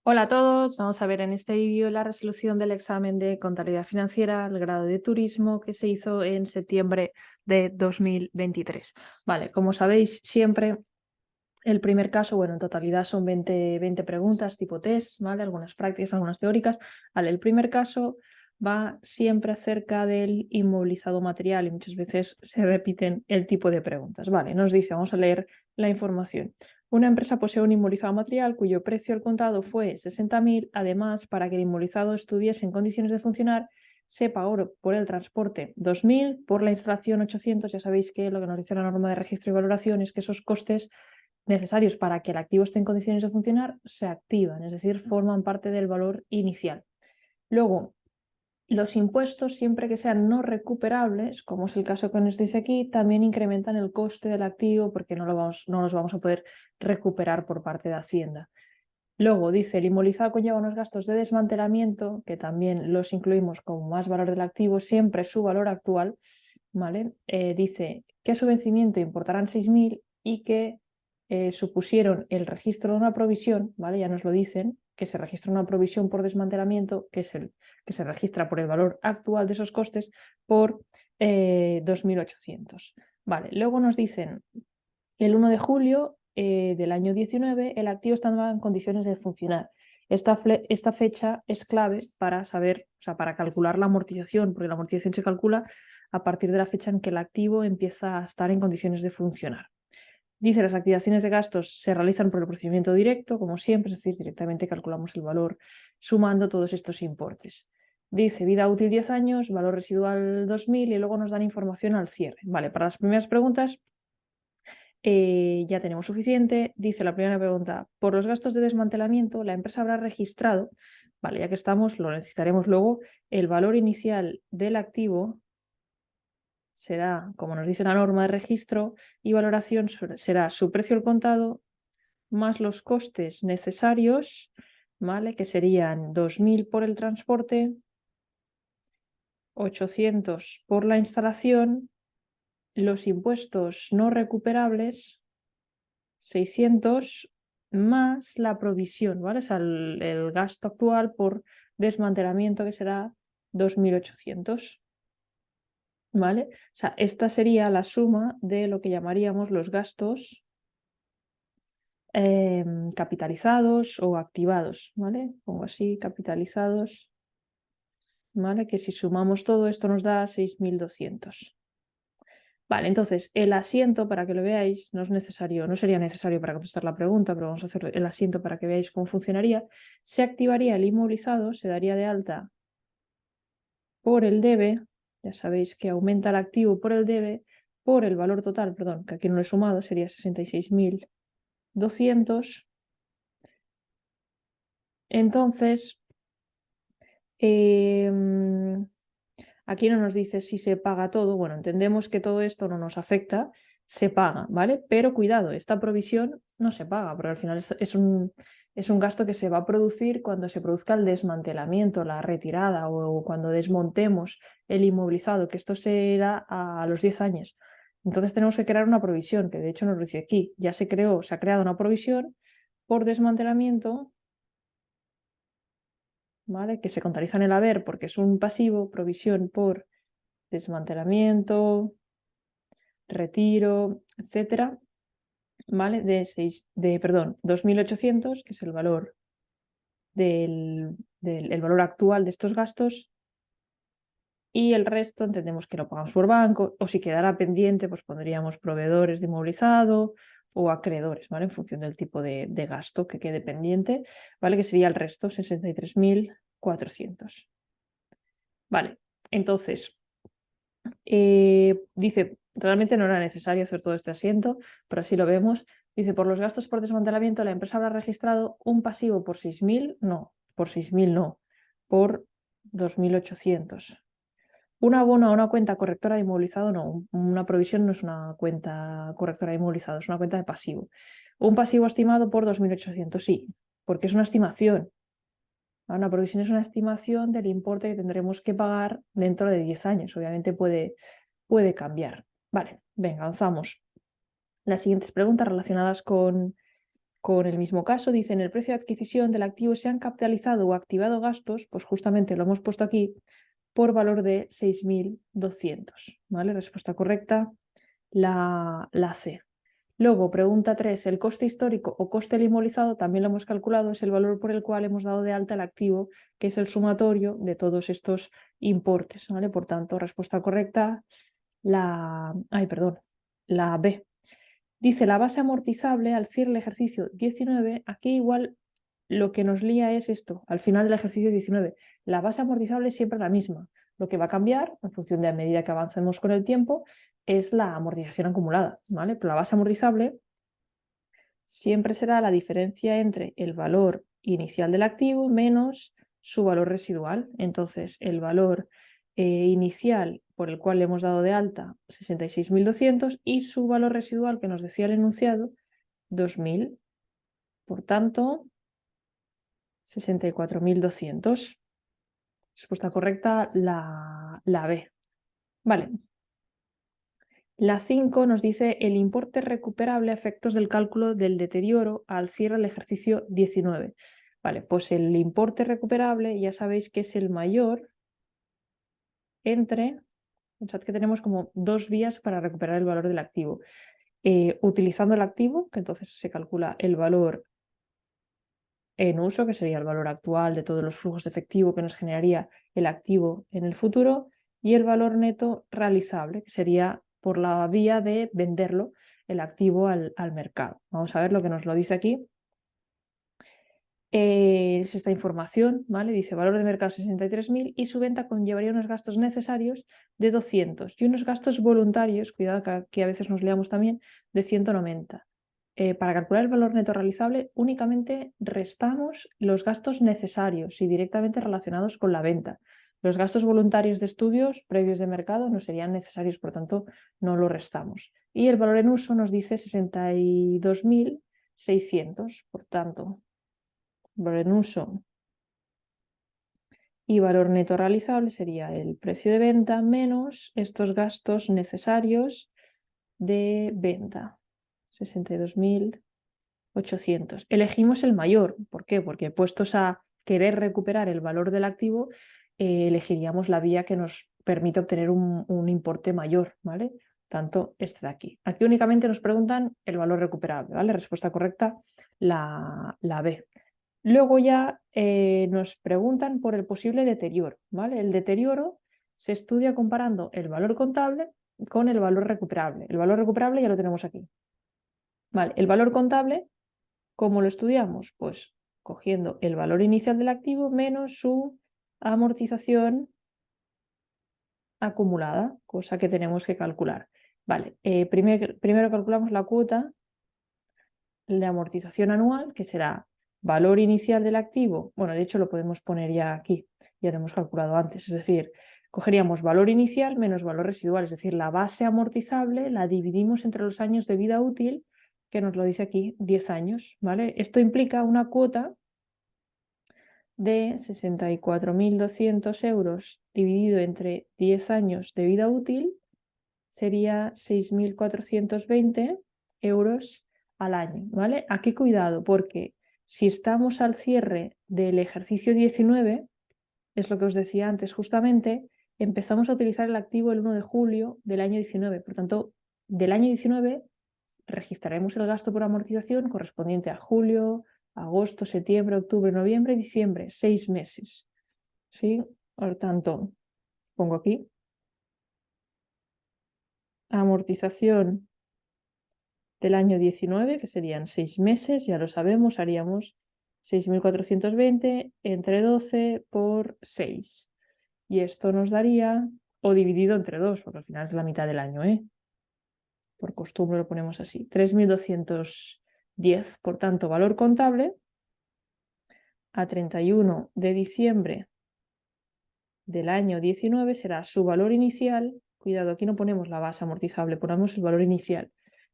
Hola a todos, vamos a ver en este vídeo la resolución del examen de contabilidad financiera, el grado de turismo que se hizo en septiembre de 2023. Vale, como sabéis siempre el primer caso, bueno, en totalidad son 20 preguntas tipo test, ¿vale? Algunas prácticas, algunas teóricas. Vale, el primer caso va siempre acerca del inmovilizado material y muchas veces se repiten el tipo de preguntas. Vale, nos dice, vamos a leer la información. Una empresa posee un inmovilizado material cuyo precio al contado fue 60.000. Además, para que el inmovilizado estuviese en condiciones de funcionar, se pagó por el transporte 2.000, por la instalación 800. Ya sabéis que lo que nos dice la norma de registro y valoración es que esos costes necesarios para que el activo esté en condiciones de funcionar se activan, es decir, forman parte del valor inicial. Luego, los impuestos, siempre que sean no recuperables, como es el caso que nos dice aquí, también incrementan el coste del activo porque no los vamos a poder recuperar por parte de Hacienda. Luego dice, el inmovilizado conlleva unos gastos de desmantelamiento, que también los incluimos como más valor del activo, siempre su valor actual, ¿vale? Dice que a su vencimiento importarán 6.000 y que supusieron el registro de una provisión, ¿vale? Ya nos lo dicen, que se registra una provisión por desmantelamiento, que es el que se registra por el valor actual de esos costes, por 2.800. Vale, luego nos dicen, el 1 de julio del año 19, el activo estaba en condiciones de funcionar. Esta fecha es clave para saber, o sea, para calcular la amortización, porque la amortización se calcula a partir de la fecha en que el activo empieza a estar en condiciones de funcionar. Dice, las activaciones de gastos se realizan por el procedimiento directo, como siempre, es decir, directamente calculamos el valor sumando todos estos importes. Dice, vida útil 10 años, valor residual 2.000 y luego nos dan información al cierre. Vale, para las primeras preguntas ya tenemos suficiente. Dice la primera pregunta, por los gastos de desmantelamiento, la empresa habrá registrado, vale, ya que estamos, lo necesitaremos luego, el valor inicial del activo será, como nos dice la norma de registro y valoración, será su precio al contado más los costes necesarios, ¿vale? Que serían 2.000 por el transporte, 800 por la instalación, los impuestos no recuperables, 600 más la provisión, ¿vale? O sea, el gasto actual por desmantelamiento que será 2.800. ¿Vale? O sea, esta sería la suma de lo que llamaríamos los gastos capitalizados o activados, ¿vale? Pongo así, capitalizados, ¿vale? Que si sumamos todo esto nos da 6.200. Vale, entonces el asiento, para que lo veáis, no es necesario, no sería necesario para contestar la pregunta, pero vamos a hacer el asiento para que veáis cómo funcionaría. Se activaría el inmovilizado, se daría de alta por el debe, ya sabéis que aumenta el activo por el debe, por el valor total, perdón, que aquí no lo he sumado, sería 66.200. Entonces, aquí no nos dice si se paga todo. Bueno, entendemos que todo esto no nos afecta, se paga, ¿vale? Pero cuidado, esta provisión no se paga, porque al final es un gasto que se va a producir cuando se produzca el desmantelamiento, la retirada o cuando desmontemos el inmovilizado, que esto será a los 10 años. Entonces tenemos que crear una provisión, que de hecho nos lo dice aquí. Ya se ha creado una provisión por desmantelamiento, ¿vale? Que se contabiliza en el haber porque es un pasivo, provisión por desmantelamiento, retiro, etcétera, ¿vale? De 2.800, que es el valor el valor actual de estos gastos, y el resto entendemos que lo pagamos por banco, o si quedara pendiente, pues pondríamos proveedores de inmovilizado o acreedores, ¿vale? En función del tipo de gasto que quede pendiente, ¿vale? Que sería el resto, 63.400. Vale, entonces, dice, realmente no era necesario hacer todo este asiento, pero así lo vemos. Dice, por los gastos por desmantelamiento, la empresa habrá registrado un pasivo por 6.000, no, por 6.000 no, por 2.800. Un abono a una cuenta correctora de inmovilizado, no, una provisión no es una cuenta correctora de inmovilizado, es una cuenta de pasivo. Un pasivo estimado por 2.800, sí, porque es una estimación. Una provisión es una estimación del importe que tendremos que pagar dentro de 10 años. Obviamente puede cambiar. Vale, venga, avanzamos. Las siguientes preguntas relacionadas con con el mismo caso, dice, en el precio de adquisición del activo se han capitalizado o activado gastos, pues justamente lo hemos puesto aquí, por valor de 6.200, ¿vale? Respuesta correcta, la C. Luego, pregunta 3, el coste histórico o coste limonizado, también lo hemos calculado, es el valor por el cual hemos dado de alta el activo, que es el sumatorio de todos estos importes, ¿vale? Por tanto, respuesta correcta, la B. Dice la base amortizable al cierre del ejercicio 19, aquí igual lo que nos lía es esto, al final del ejercicio 19. La base amortizable es siempre la misma. Lo que va a cambiar, en función de a medida que avancemos con el tiempo, es la amortización acumulada, ¿vale? Pero la base amortizable siempre será la diferencia entre el valor inicial del activo menos su valor residual. Entonces, el valor inicial por el cual le hemos dado de alta 66.200 y su valor residual que nos decía el enunciado 2.000. Por tanto, 64.200. Respuesta correcta, la B. Vale. La 5 nos dice el importe recuperable a efectos del cálculo del deterioro al cierre del ejercicio 19. Vale, pues el importe recuperable ya sabéis que es el mayor entre, pensad que tenemos como dos vías para recuperar el valor del activo. Utilizando el activo, que entonces se calcula el valor en uso, que sería el valor actual de todos los flujos de efectivo que nos generaría el activo en el futuro, y el valor neto realizable, que sería por la vía de venderlo, el activo al mercado. Vamos a ver lo que nos lo dice aquí. Es esta información, ¿vale? Dice valor de mercado 63.000 y su venta conllevaría unos gastos necesarios de 200 y unos gastos voluntarios, cuidado que a veces nos leamos también, de 190. Para calcular el valor neto realizable únicamente restamos los gastos necesarios y directamente relacionados con la venta. Los gastos voluntarios de estudios previos de mercado no serían necesarios, por tanto no lo restamos. Y el valor en uso nos dice 62.600, por tanto, valor en uso y valor neto realizable sería el precio de venta menos estos gastos necesarios de venta, 62.800. Elegimos el mayor. ¿Por qué? Porque puestos a querer recuperar el valor del activo, elegiríamos la vía que nos permite obtener un importe mayor, ¿vale? Tanto este de aquí. Aquí únicamente nos preguntan el valor recuperable, ¿vale? Respuesta correcta, la B. Luego ya nos preguntan por el posible deterioro, ¿vale? El deterioro se estudia comparando el valor contable con el valor recuperable. El valor recuperable ya lo tenemos aquí. Vale, el valor contable, ¿cómo lo estudiamos? Pues cogiendo el valor inicial del activo menos su amortización acumulada, cosa que tenemos que calcular. Vale, primero calculamos la cuota de amortización anual, que será valor inicial del activo. Bueno, de hecho lo podemos poner ya aquí, ya lo hemos calculado antes, es decir, cogeríamos valor inicial menos valor residual, es decir, la base amortizable la dividimos entre los años de vida útil, que nos lo dice aquí, 10 años, ¿vale? Esto implica una cuota de 64.200 euros dividido entre 10 años de vida útil, sería 6.420 euros al año, ¿vale? Aquí cuidado, porque si estamos al cierre del ejercicio 19, es lo que os decía antes justamente, empezamos a utilizar el activo el 1 de julio del año 19. Por tanto, del año 19 registraremos el gasto por amortización correspondiente a julio, agosto, septiembre, octubre, noviembre y diciembre, 6 meses. ¿Sí? Por tanto, pongo aquí amortización del año 19, que serían 6 meses, ya lo sabemos, haríamos 6.420 entre 12 por 6. Y esto nos daría, o dividido entre 2, porque al final es la mitad del año, ¿eh? Por costumbre lo ponemos así, 3.210. Por tanto, valor contable a 31 de diciembre del año 19 será su valor inicial, cuidado, aquí no ponemos la base amortizable, ponemos el valor inicial,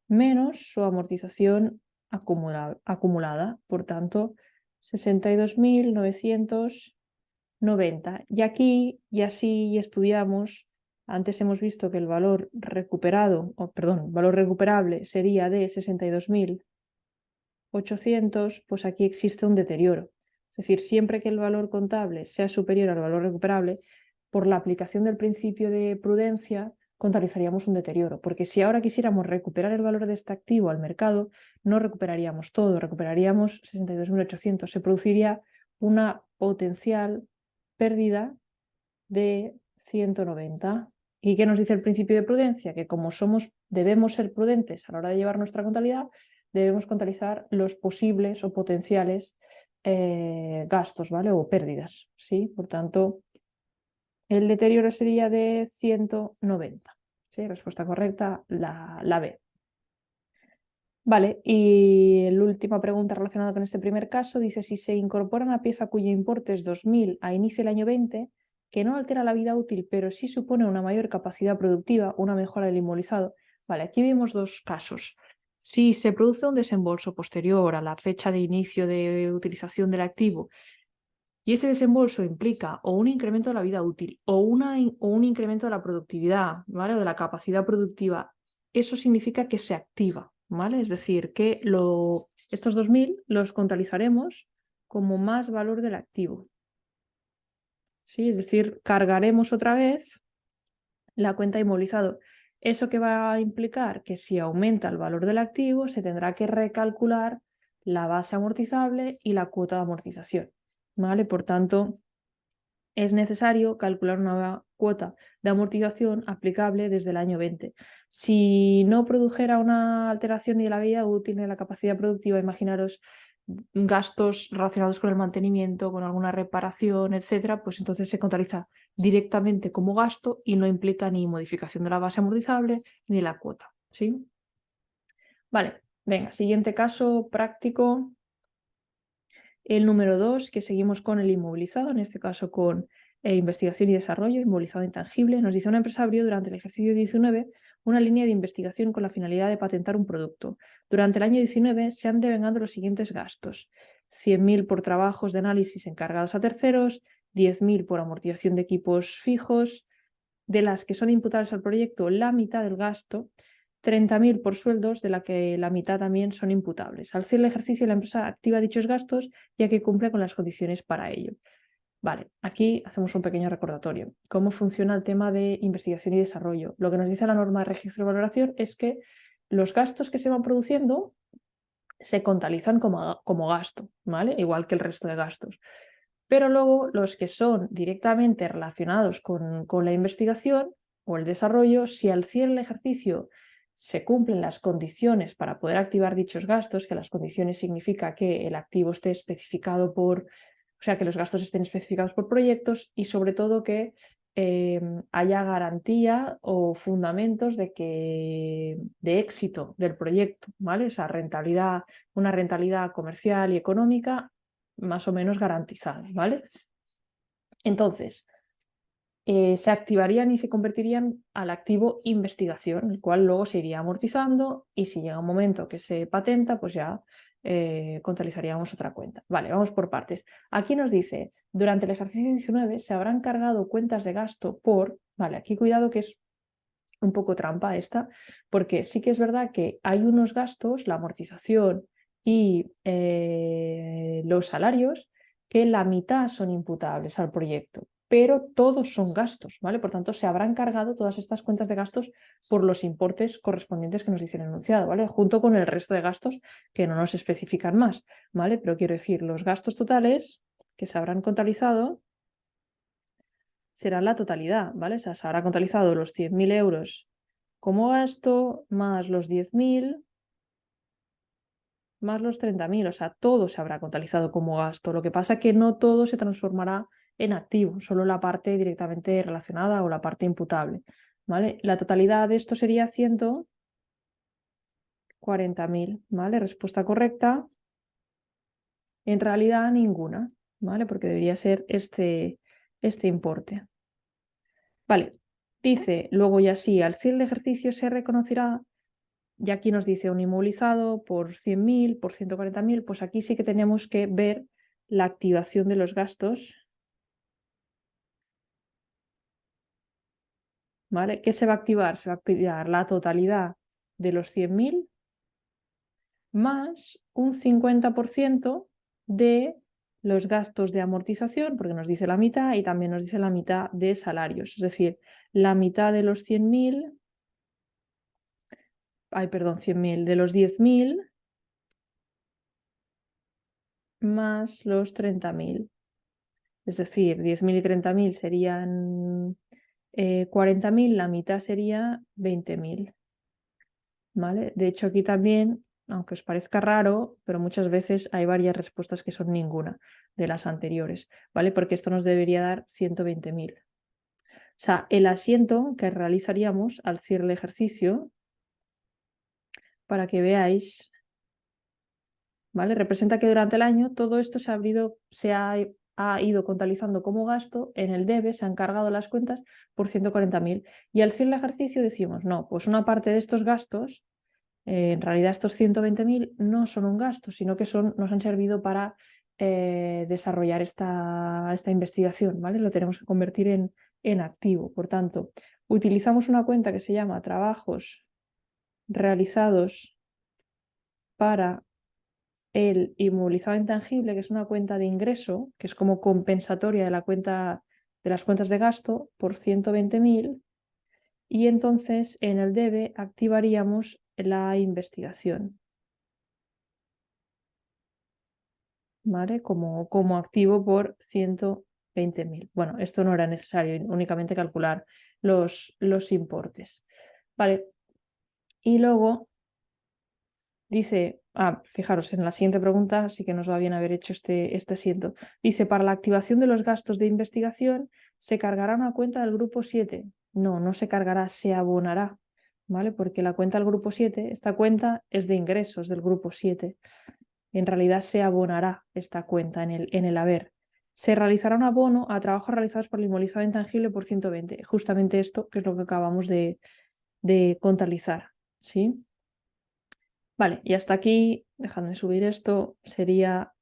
menos su amortización acumulada, por tanto, 62.990. Y aquí, y así estudiamos, antes hemos visto que el valor recuperado, valor recuperable sería de 62.000 800, pues aquí existe un deterioro. Es decir, siempre que el valor contable sea superior al valor recuperable, por la aplicación del principio de prudencia, contabilizaríamos un deterioro, porque si ahora quisiéramos recuperar el valor de este activo al mercado, no recuperaríamos todo, recuperaríamos 62.800. Se produciría una potencial pérdida de 190. ¿Y qué nos dice el principio de prudencia? Que como debemos ser prudentes a la hora de llevar nuestra contabilidad, debemos contabilizar los posibles o potenciales gastos, ¿vale? O pérdidas, ¿sí? Por tanto, el deterioro sería de 190. ¿Sí? Respuesta correcta, la B. Vale, y la última pregunta relacionada con este primer caso dice: si se incorpora una pieza cuyo importe es 2.000 a inicio del año 20, que no altera la vida útil, pero sí supone una mayor capacidad productiva, una mejora del inmovilizado. Vale, aquí vemos dos casos. Si se produce un desembolso posterior a la fecha de inicio de utilización del activo y ese desembolso implica o un incremento de la vida útil o un incremento de la productividad, ¿vale? O de la capacidad productiva, eso significa que se activa, ¿vale? Es decir, que estos 2.000 los contabilizaremos como más valor del activo. ¿Sí? Es decir, cargaremos otra vez la cuenta de inmovilizado. ¿Eso que va a implicar? Que si aumenta el valor del activo, se tendrá que recalcular la base amortizable y la cuota de amortización, ¿vale? Por tanto, es necesario calcular una nueva cuota de amortización aplicable desde el año 20. Si no produjera una alteración ni de la vida útil ni de la capacidad productiva, imaginaros gastos relacionados con el mantenimiento, con alguna reparación, etcétera, pues entonces se contabiliza directamente como gasto y no implica ni modificación de la base amortizable ni la cuota, ¿sí? Vale, venga, siguiente caso práctico. El número 2, que seguimos con el inmovilizado, en este caso con investigación y desarrollo, inmovilizado intangible, nos dice: una empresa abrió durante el ejercicio 19 una línea de investigación con la finalidad de patentar un producto. Durante el año 19 se han devengado los siguientes gastos: 100.000 por trabajos de análisis encargados a terceros, 10.000 por amortización de equipos fijos, de las que son imputables al proyecto la mitad del gasto, 30.000 por sueldos, de la que la mitad también son imputables. Al cierre del ejercicio, la empresa activa dichos gastos ya que cumple con las condiciones para ello. Vale, aquí hacemos un pequeño recordatorio. ¿Cómo funciona el tema de investigación y desarrollo? Lo que nos dice la norma de registro de valoración es que los gastos que se van produciendo se contabilizan como gasto, ¿vale? Igual que el resto de gastos. Pero luego los que son directamente relacionados con la investigación o el desarrollo, si al cierre del ejercicio se cumplen las condiciones para poder activar dichos gastos, que las condiciones significa que el activo esté especificado o sea, que los gastos estén especificados por proyectos y sobre todo que haya garantía o fundamentos de éxito del proyecto, ¿vale? Esa rentabilidad, una rentabilidad comercial y económica más o menos garantizada, ¿vale? Entonces, se activarían y se convertirían al activo investigación, el cual luego se iría amortizando y si llega un momento que se patenta, pues ya contabilizaríamos otra cuenta. Vale, vamos por partes. Aquí nos dice: durante el ejercicio 19 se habrán cargado cuentas de gasto por... Vale, aquí cuidado que es un poco trampa esta, porque sí que es verdad que hay unos gastos, la amortización y los salarios, que la mitad son imputables al proyecto, pero todos son gastos, ¿vale? Por tanto, se habrán cargado todas estas cuentas de gastos por los importes correspondientes que nos dice el enunciado, ¿vale? Junto con el resto de gastos que no nos especifican más, ¿vale? Pero quiero decir, los gastos totales que se habrán contabilizado será la totalidad, ¿vale? O sea, se habrá contabilizado los 100.000 euros como gasto, más los 10.000, más los 30.000, o sea, todo se habrá contabilizado como gasto. Lo que pasa es que no todo se transformará en activo, solo la parte directamente relacionada o la parte imputable, ¿vale? La totalidad de esto sería 140.000, ¿vale? Respuesta correcta. En realidad ninguna, ¿vale? Porque debería ser este importe. Vale, dice luego ya sí, al cierre del ejercicio se reconocerá, y aquí nos dice un inmovilizado por 100.000, por 140.000, pues aquí sí que tenemos que ver la activación de los gastos, ¿vale? ¿Qué se va a activar? Se va a activar la totalidad de los 100.000 más un 50% de los gastos de amortización, porque nos dice la mitad y también nos dice la mitad de salarios. Es decir, la mitad de los 100.000, perdón, 100.000, de los 10.000 más los 30.000. Es decir, 10.000 y 30.000 serían 40.000, la mitad sería 20.000. ¿Vale? De hecho, aquí también, aunque os parezca raro, pero muchas veces hay varias respuestas que son ninguna de las anteriores, ¿vale? Porque esto nos debería dar 120.000. O sea, el asiento que realizaríamos al cierre del ejercicio, para que veáis, ¿vale? Representa que durante el año todo esto ha ido contabilizando como gasto, en el debe se han cargado las cuentas por 140.000. Y al cierre del ejercicio decimos, no, pues una parte de estos gastos, en realidad estos 120.000 no son un gasto, sino que nos han servido para desarrollar esta investigación, ¿vale? Lo tenemos que convertir en activo. Por tanto, utilizamos una cuenta que se llama trabajos realizados para el inmovilizado intangible, que es una cuenta de ingreso, que es como compensatoria de las cuentas de gasto, por 120.000, y entonces en el debe activaríamos la investigación, ¿vale? Como activo por 120.000. Bueno, esto no era necesario, únicamente calcular los importes, ¿vale? Y luego dice, fijaros, en la siguiente pregunta sí que nos va bien haber hecho este asiento. Dice, para la activación de los gastos de investigación, ¿se cargará una cuenta del grupo 7? No, no se cargará, se abonará, ¿vale? Porque la cuenta del grupo 7, esta cuenta es de ingresos del grupo 7. En realidad se abonará esta cuenta en el haber. Se realizará un abono a trabajos realizados por el inmovilizado intangible por 120. Justamente esto que es lo que acabamos de contabilizar, ¿sí? Vale, y hasta aquí, dejadme subir esto, sería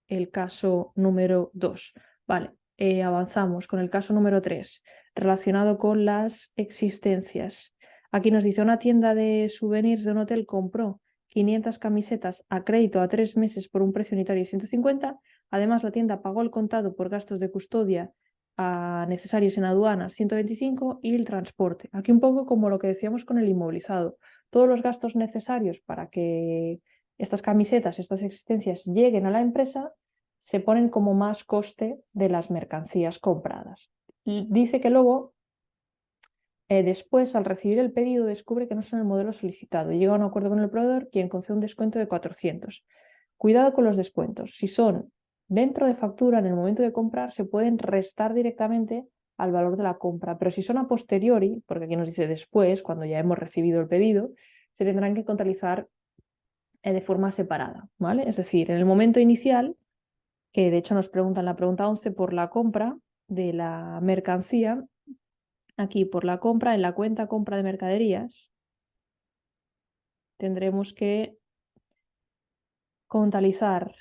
el caso número 2. Vale, avanzamos con el caso número 3, relacionado con las existencias. Aquí nos dice, una tienda de souvenirs de un hotel compró 500 camisetas a crédito a 3 meses por un precio unitario de 150. Además, la tienda pagó el contado por gastos de custodia necesarios en aduanas 125 y el transporte. Aquí un poco como lo que decíamos con el inmovilizado. Todos los gastos necesarios para que estas camisetas, estas existencias lleguen a la empresa, se ponen como más coste de las mercancías compradas. Y dice que luego, después, al recibir el pedido, descubre que no son el modelo solicitado. Llega a un acuerdo con el proveedor, quien concede un descuento de 400. Cuidado con los descuentos. Si son dentro de factura, en el momento de comprar, se pueden restar directamente al valor de la compra. Pero si son a posteriori, porque aquí nos dice después, cuando ya hemos recibido el pedido, se tendrán que contabilizar de forma separada, ¿vale? Es decir, en el momento inicial, que de hecho nos preguntan la pregunta 11 por la compra de la mercancía, aquí por la compra, en la cuenta compra de mercaderías, tendremos que contabilizar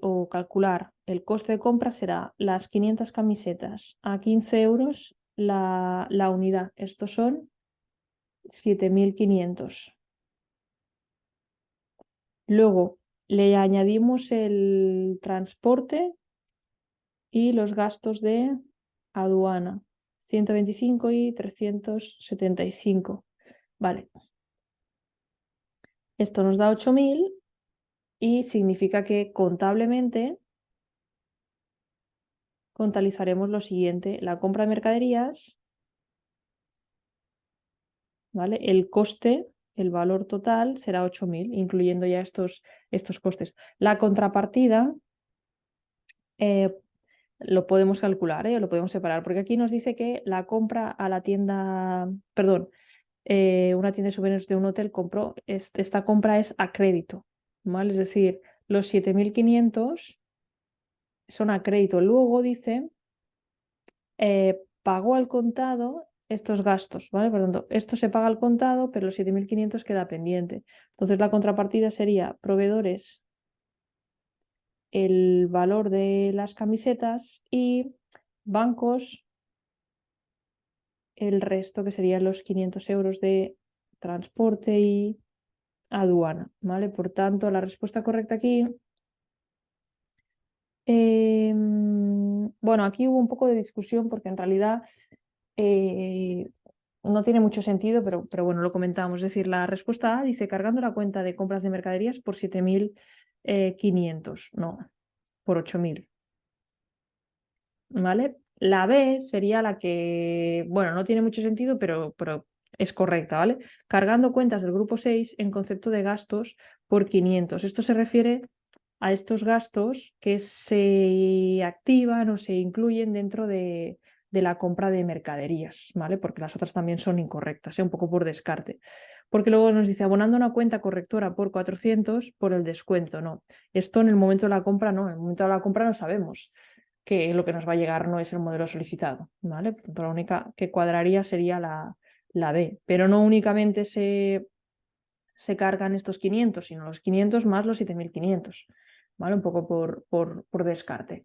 o calcular el coste de compra será las 500 camisetas a 15 euros la unidad. Estos son 7.500. Luego le añadimos el transporte y los gastos de aduana, 125 y 375. Vale. Esto nos da 8.000 y significa que contablemente contabilizaremos lo siguiente: la compra de mercaderías, ¿vale? El coste, el valor total será 8.000, incluyendo ya estos costes. La contrapartida lo podemos calcular, lo podemos separar, porque aquí nos dice que la compra a la tienda, perdón, una tienda de souvenirs de un hotel compró, esta compra es a crédito, ¿vale? Es decir, los 7.500 son a crédito. Luego dice, pagó al contado estos gastos, ¿vale? Por tanto, esto se paga al contado, pero los 7.500 queda pendiente. Entonces, la contrapartida sería proveedores, el valor de las camisetas, y bancos, el resto, que serían los 500 euros de transporte y aduana, ¿vale? Por tanto, la respuesta correcta aquí... bueno, aquí hubo un poco de discusión porque en realidad no tiene mucho sentido, pero bueno, lo comentamos. Es decir, la respuesta A dice cargando la cuenta de compras de mercaderías por 7.500, no, por 8.000, ¿vale? La B sería la que, bueno, no tiene mucho sentido, pero es correcta, ¿vale? Cargando cuentas del grupo 6 en concepto de gastos por 500. Esto se refiere a estos gastos que se activan o se incluyen dentro de la compra de mercaderías, ¿vale? Porque las otras también son incorrectas, un poco por descarte. Porque luego nos dice abonando una cuenta correctora por 400 por el descuento, no. Esto en el momento de la compra no, en el momento de la compra no sabemos que lo que nos va a llegar no es el modelo solicitado, ¿vale? Por tanto, la única que cuadraría sería la B, pero no únicamente se cargan estos 500, sino los 500 más los 7.500, ¿vale? Un poco por descarte.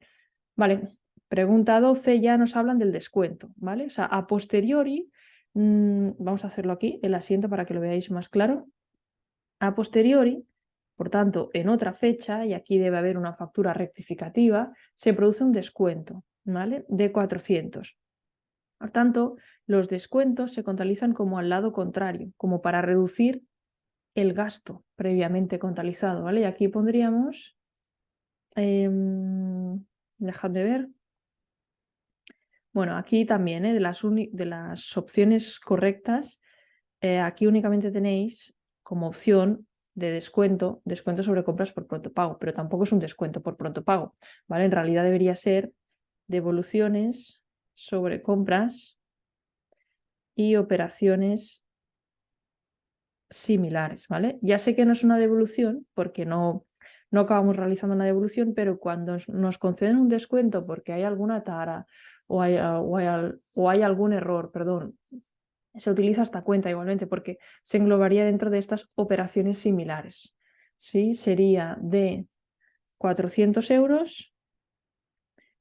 Vale, pregunta 12 ya nos hablan del descuento, ¿vale? O sea, a posteriori, vamos a hacerlo aquí, el asiento para que lo veáis más claro. A posteriori, por tanto, en otra fecha, y aquí debe haber una factura rectificativa, se produce un descuento, ¿vale? De 400. Por tanto, los descuentos se contabilizan como al lado contrario, como para reducir el gasto previamente contabilizado, ¿vale? Y aquí pondríamos, dejadme ver, bueno, aquí también, de las opciones correctas, aquí únicamente tenéis como opción de descuento sobre compras por pronto pago, pero tampoco es un descuento por pronto pago, ¿vale? En realidad debería ser devoluciones sobre compras y operaciones similares, ¿vale? Ya sé que no es una devolución porque no acabamos realizando una devolución, pero cuando nos conceden un descuento porque hay alguna tara o hay algún error, perdón, se utiliza esta cuenta igualmente porque se englobaría dentro de estas operaciones similares. ¿Sí? Sería de 400 euros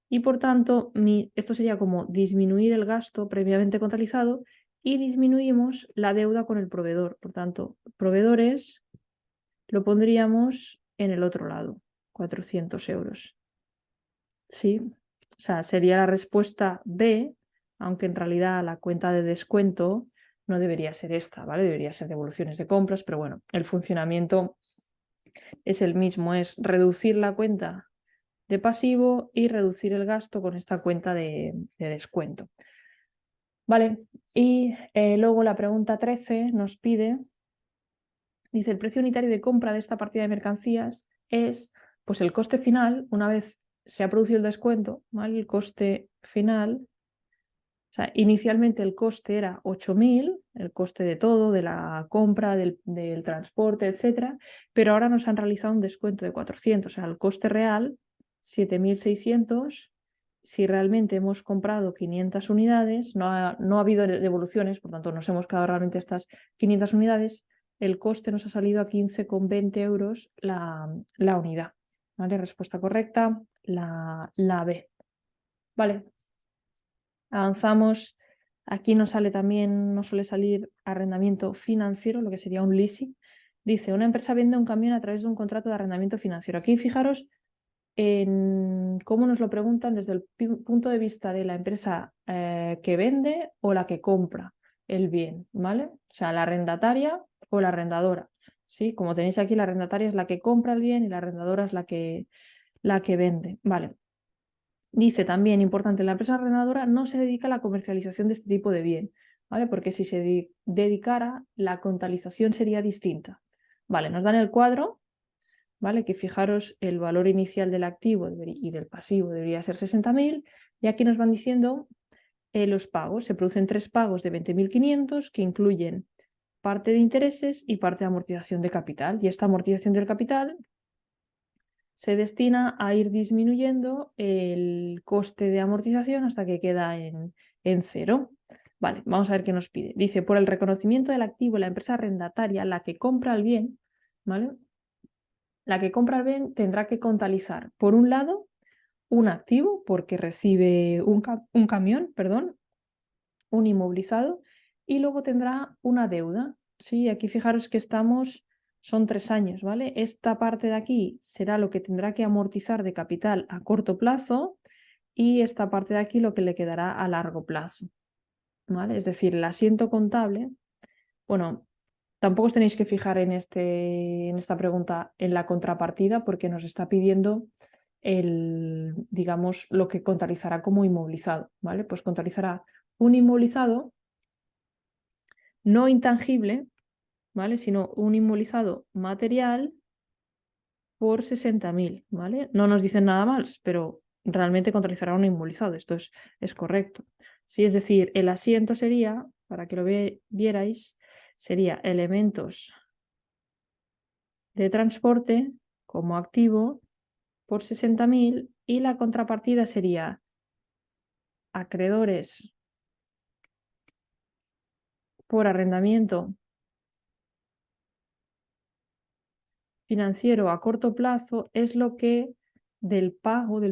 y por tanto esto sería como disminuir el gasto previamente contabilizado y disminuimos la deuda con el proveedor. Por tanto, proveedores lo pondríamos en el otro lado, 400 euros. ¿Sí? O sea, sería la respuesta B, aunque en realidad la cuenta de descuento no debería ser esta, ¿vale? Debería ser devoluciones de compras, pero bueno, el funcionamiento es el mismo, es reducir la cuenta de pasivo y reducir el gasto con esta cuenta de descuento. Vale, y luego la pregunta 13 nos pide, dice, el precio unitario de compra de esta partida de mercancías es, pues el coste final, una vez se ha producido el descuento, ¿vale? El coste final, o sea, inicialmente el coste era 8.000, el coste de todo, de la compra, del transporte, etcétera, pero ahora nos han realizado un descuento de 400, o sea, el coste real, 7.600. Si realmente hemos comprado 500 unidades, no ha habido devoluciones, por tanto nos hemos quedado realmente estas 500 unidades, el coste nos ha salido a 15,20 euros la unidad. ¿Vale? Respuesta correcta, la B. Vale, avanzamos. Aquí nos sale también, nos suele salir arrendamiento financiero, lo que sería un leasing. Dice, una empresa vende un camión a través de un contrato de arrendamiento financiero. Aquí fijaros en cómo nos lo preguntan desde el punto de vista de la empresa que vende o la que compra el bien, ¿vale? O sea, la arrendataria o la arrendadora, ¿sí? Como tenéis aquí, la arrendataria es la que compra el bien y la arrendadora es la que vende, ¿vale? Dice también, importante, la empresa arrendadora no se dedica a la comercialización de este tipo de bien, ¿vale? Porque si se dedicara, la contabilización sería distinta. Vale, nos dan el cuadro, ¿vale? Que fijaros, el valor inicial del activo y del pasivo debería ser 60.000 y aquí nos van diciendo los pagos. Se producen 3 pagos de 20.500 que incluyen parte de intereses y parte de amortización de capital. Y esta amortización del capital se destina a ir disminuyendo el coste de amortización hasta que queda en 0. Vale, vamos a ver qué nos pide. Dice, por el reconocimiento del activo, la empresa arrendataria, la que compra el bien, ¿vale? La que compra el bien tendrá que contabilizar, por un lado, un activo, porque recibe un camión, perdón, un inmovilizado, y luego tendrá una deuda. ¿Sí? Aquí fijaros que estamos son 3 años, ¿vale? Esta parte de aquí será lo que tendrá que amortizar de capital a corto plazo y esta parte de aquí lo que le quedará a largo plazo, ¿vale? Es decir, el asiento contable, bueno, tampoco os tenéis que fijar en esta pregunta en la contrapartida porque nos está pidiendo digamos, lo que contabilizará como inmovilizado, ¿vale? Pues contabilizará un inmovilizado no intangible, ¿vale? Sino un inmovilizado material por 60.000, ¿vale? No nos dicen nada más, pero realmente contabilizará un inmovilizado, esto es correcto. Sí, es decir, el asiento sería, para que lo vierais, sería elementos de transporte como activo por 60.000 y la contrapartida sería acreedores por arrendamiento financiero a corto plazo es lo que del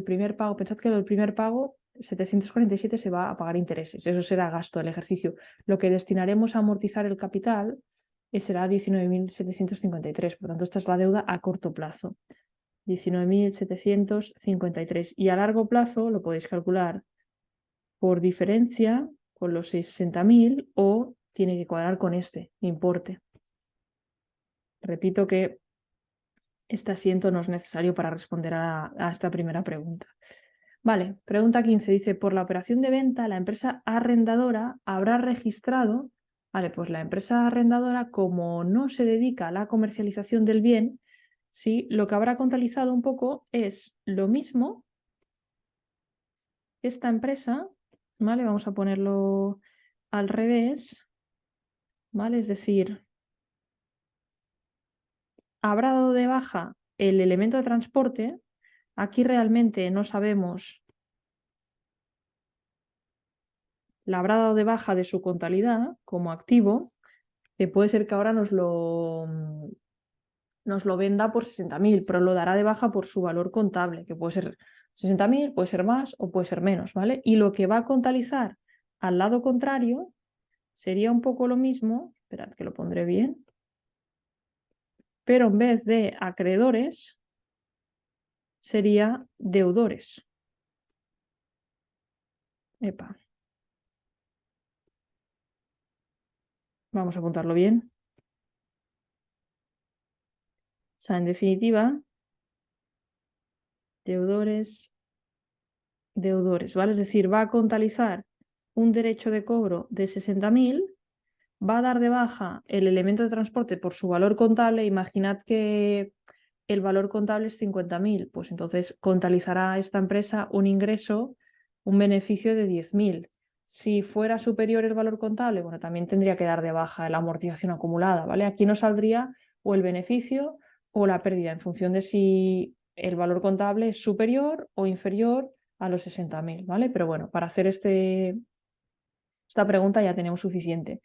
primer pago, pensad que del primer pago 747 se va a pagar intereses, eso será gasto del ejercicio. Lo que destinaremos a amortizar el capital será 19.753, por tanto esta es la deuda a corto plazo. 19.753 y a largo plazo lo podéis calcular por diferencia con los 60.000 o tiene que cuadrar con este importe. Repito que este asiento no es necesario para responder a esta primera pregunta. Vale, pregunta 15 dice, por la operación de venta, la empresa arrendadora habrá registrado, vale, pues la empresa arrendadora, como no se dedica a la comercialización del bien, sí, lo que habrá contabilizado un poco es lo mismo que esta empresa, ¿vale? Vamos a ponerlo al revés, ¿vale? Es decir, habrá dado de baja el elemento de transporte. Aquí realmente no sabemos, la habrá dado de baja de su contabilidad como activo, que puede ser que ahora nos lo venda por 60.000, pero lo dará de baja por su valor contable, que puede ser 60.000, puede ser más o puede ser menos, ¿vale? Y lo que va a contabilizar al lado contrario sería un poco lo mismo, esperad que lo pondré bien, pero en vez de acreedores sería deudores. Epa. Vamos a apuntarlo bien. O sea, en definitiva, deudores, ¿vale? Es decir, va a contabilizar un derecho de cobro de 60.000, va a dar de baja el elemento de transporte por su valor contable. Imaginad que el valor contable es 50.000, pues entonces contabilizará esta empresa un ingreso, un beneficio de 10.000. Si fuera superior el valor contable, bueno, también tendría que dar de baja la amortización acumulada, ¿vale? Aquí nos saldría o el beneficio o la pérdida en función de si el valor contable es superior o inferior a los 60.000, ¿vale? Pero bueno, para hacer esta pregunta ya tenemos suficiente.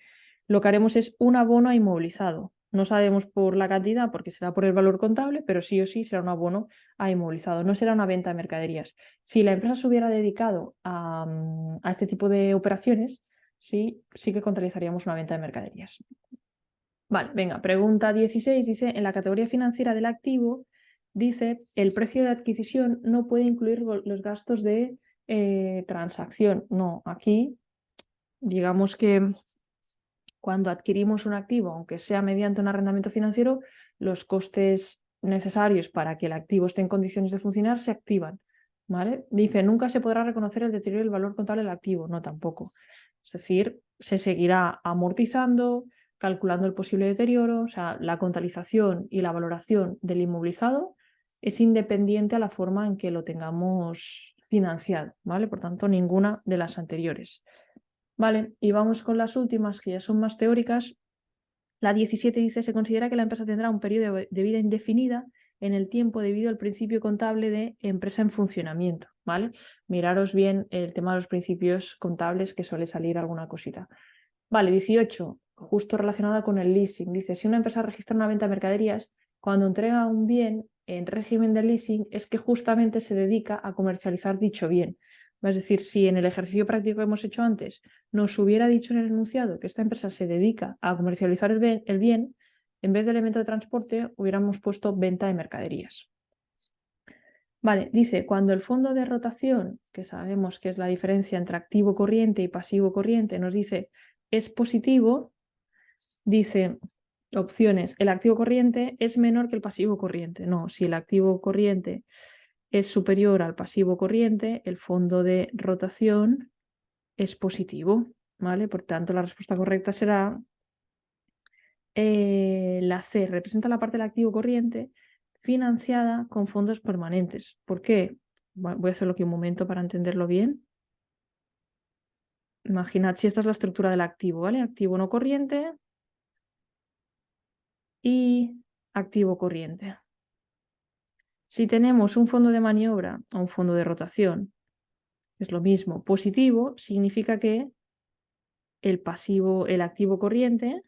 Lo que haremos es un abono a inmovilizado. No sabemos por la cantidad porque será por el valor contable, pero sí o sí será un abono a inmovilizado. No será una venta de mercaderías. Si la empresa se hubiera dedicado a este tipo de operaciones, sí que contabilizaríamos una venta de mercaderías. Vale, venga, pregunta 16 dice, en la categoría financiera del activo, dice, el precio de adquisición no puede incluir los gastos de transacción. No, aquí digamos que cuando adquirimos un activo, aunque sea mediante un arrendamiento financiero, los costes necesarios para que el activo esté en condiciones de funcionar se activan, ¿vale? Dice, nunca se podrá reconocer el deterioro del valor contable del activo. No, tampoco. Es decir, se seguirá amortizando, calculando el posible deterioro, o sea, la contabilización y la valoración del inmovilizado es independiente a la forma en que lo tengamos financiado, ¿vale? Por tanto, ninguna de las anteriores. Vale, y vamos con las últimas, que ya son más teóricas. La 17 dice, se considera que la empresa tendrá un periodo de vida indefinida en el tiempo debido al principio contable de empresa en funcionamiento, ¿vale? Miraros bien el tema de los principios contables, que suele salir alguna cosita. Vale, 18, justo relacionada con el leasing. Dice, si una empresa registra una venta de mercaderías, cuando entrega un bien en régimen de leasing, es que justamente se dedica a comercializar dicho bien. Es decir, si en el ejercicio práctico que hemos hecho antes nos hubiera dicho en el enunciado que esta empresa se dedica a comercializar el bien, en vez de elemento de transporte, hubiéramos puesto venta de mercaderías. Vale, dice, cuando el fondo de rotación, que sabemos que es la diferencia entre activo corriente y pasivo corriente, nos dice es positivo, dice opciones, el activo corriente es menor que el pasivo corriente. No, si el activo corriente es superior al pasivo corriente, el fondo de rotación es positivo, ¿vale? Por tanto, la respuesta correcta será la C, representa la parte del activo corriente financiada con fondos permanentes. ¿Por qué? Voy a hacerlo aquí un momento para entenderlo bien. Imaginad si esta es la estructura del activo, ¿vale? Activo no corriente y activo corriente. Si tenemos un fondo de maniobra o un fondo de rotación, es lo mismo, positivo, significa que el activo corriente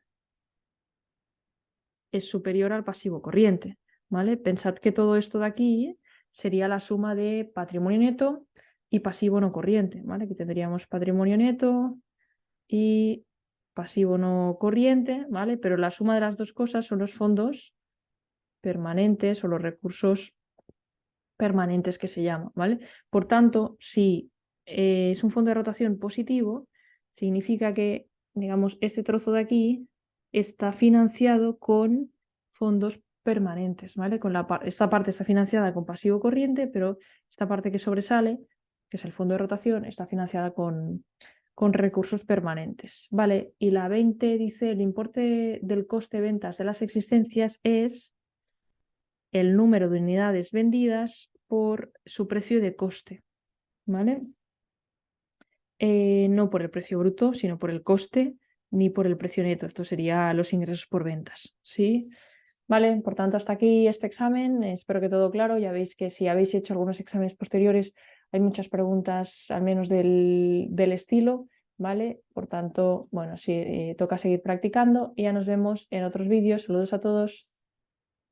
es superior al pasivo corriente, ¿vale? Pensad que todo esto de aquí sería la suma de patrimonio neto y pasivo no corriente, ¿vale? Aquí tendríamos patrimonio neto y pasivo no corriente, ¿vale? Pero la suma de las dos cosas son los fondos permanentes o los recursos permanentes que se llaman, ¿vale? Por tanto, si es un fondo de rotación positivo, significa que, digamos, este trozo de aquí está financiado con fondos permanentes, ¿vale? Esta parte está financiada con pasivo corriente, pero esta parte que sobresale, que es el fondo de rotación, está financiada con recursos permanentes, ¿vale? Y la 20 dice, el importe del coste de ventas de las existencias es el número de unidades vendidas por su precio de coste, ¿vale? No por el precio bruto, sino por el coste, ni por el precio neto. Esto sería los ingresos por ventas, ¿sí? Vale, por tanto, hasta aquí este examen. Espero que todo claro. Ya veis que si habéis hecho algunos exámenes posteriores, hay muchas preguntas, al menos del estilo, ¿vale? Por tanto, bueno, sí, toca seguir practicando y ya nos vemos en otros vídeos. Saludos a todos.